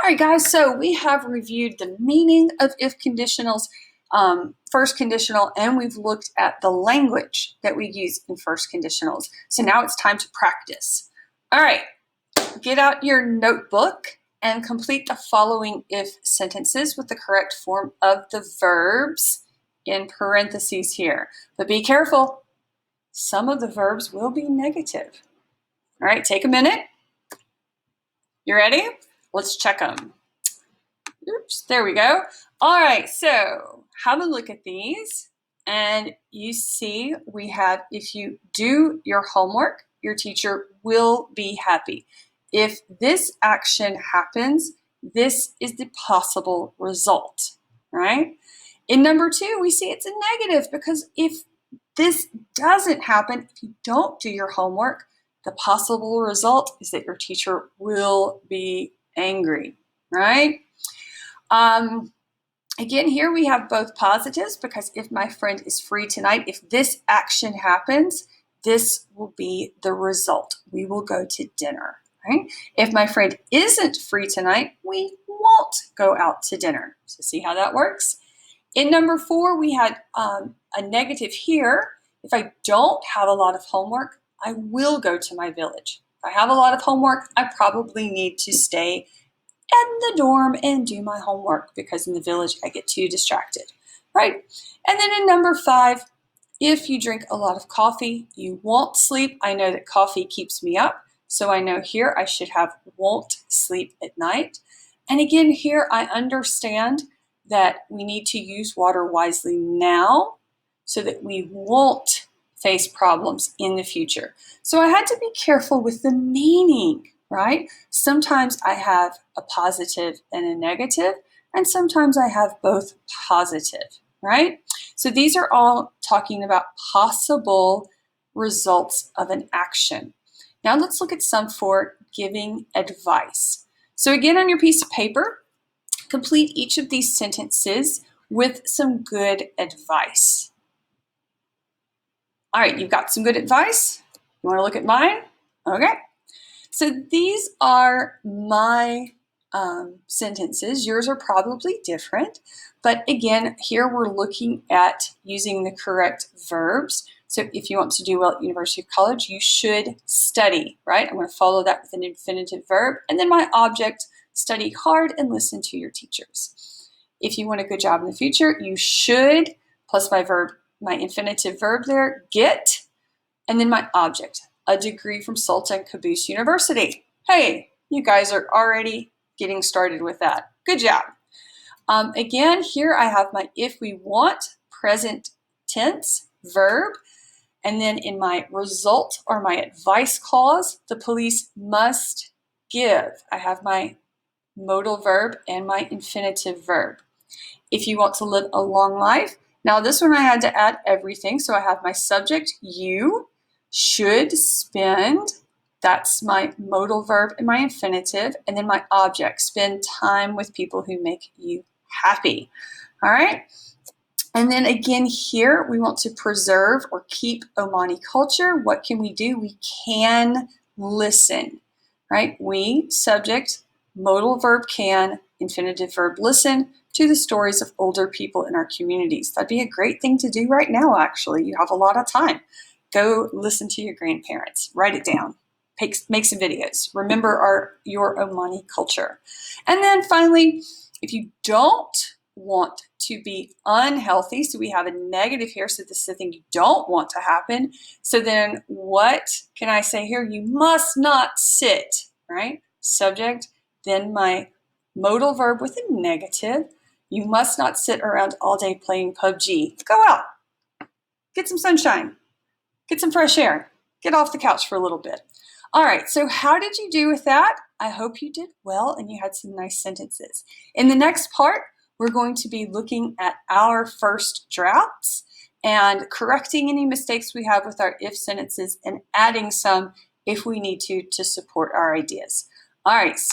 right, guys, so we have reviewed the meaning of if conditionals, first conditional, and we've looked at the language that we use in first conditionals. So now it's time to practice. All right, get out your notebook and complete the following if sentences with the correct form of the verbs in parentheses here. But be careful, some of the verbs will be negative. All right, take a minute. You ready? Let's check them. Oops, there we go. All right, so have a look at these, and you see we have, if you do your homework, your teacher will be happy. If this action happens, this is the possible result, right? In number 2, we see it's a negative because if this doesn't happen, if you don't do your homework, the possible result is that your teacher will be angry, right? Again, here we have both positives because if my friend is free tonight, if this action happens, this will be the result. We will go to dinner, right? If my friend isn't free tonight, we won't go out to dinner. So see how that works? In number 4, we had a negative here. If I don't have a lot of homework, I will go to my village. If I have a lot of homework, I probably need to stay in the dorm and do my homework because in the village I get too distracted, right? And then in number 5, if you drink a lot of coffee, you won't sleep. I know that coffee keeps me up, so I know here I should have won't sleep at night. And again, here I understand that we need to use water wisely now so that we won't face problems in the future. So I had to be careful with the meaning, right? Sometimes I have a positive and a negative, and sometimes I have both positive, right? So these are all talking about possible results of an action. Now let's look at some for giving advice. So again, on your piece of paper, complete each of these sentences with some good advice. All right, you've got some good advice. You want to look at mine? Okay. So these are my sentences. Yours are probably different, but again, here we're looking at using the correct verbs. So if you want to do well at University of College, you should study, right? I'm going to follow that with an infinitive verb, and then my object, study hard and listen to your teachers. If you want a good job in the future, you should, plus my verb, my infinitive verb there, get, and then my object, a degree from Sultan Qaboos University. Hey, you guys are already getting started with that. Good job. Again, here I have my if we want, present tense, verb, and then in my result or my advice clause, the police must give. I have my modal verb and my infinitive verb. If you want to live a long life, now this one I had to add everything, so I have my subject, you, should spend, that's my modal verb and my infinitive, and then my object, spend time with people who make you happy. All right? And then again here, we want to preserve or keep Omani culture. What can we do? We can listen, right? We, subject, modal verb can, infinitive verb listen to the stories of older people in our communities. That'd be a great thing to do right now, actually. You have a lot of time. Go listen to your grandparents. Write it down. Make some videos. Remember your Omani culture. And then finally, if you don't want to be unhealthy, so we have a negative here, so this is the thing you don't want to happen. So then what can I say here? You must not sit, right? Subject, then my modal verb with a negative. You must not sit around all day playing PUBG. Go out. Get some sunshine. Get some fresh air. Get off the couch for a little bit. All right, so how did you do with that? I hope you did well and you had some nice sentences. In the next part, we're going to be looking at our first drafts and correcting any mistakes we have with our if sentences and adding some if we need to support our ideas. All right, see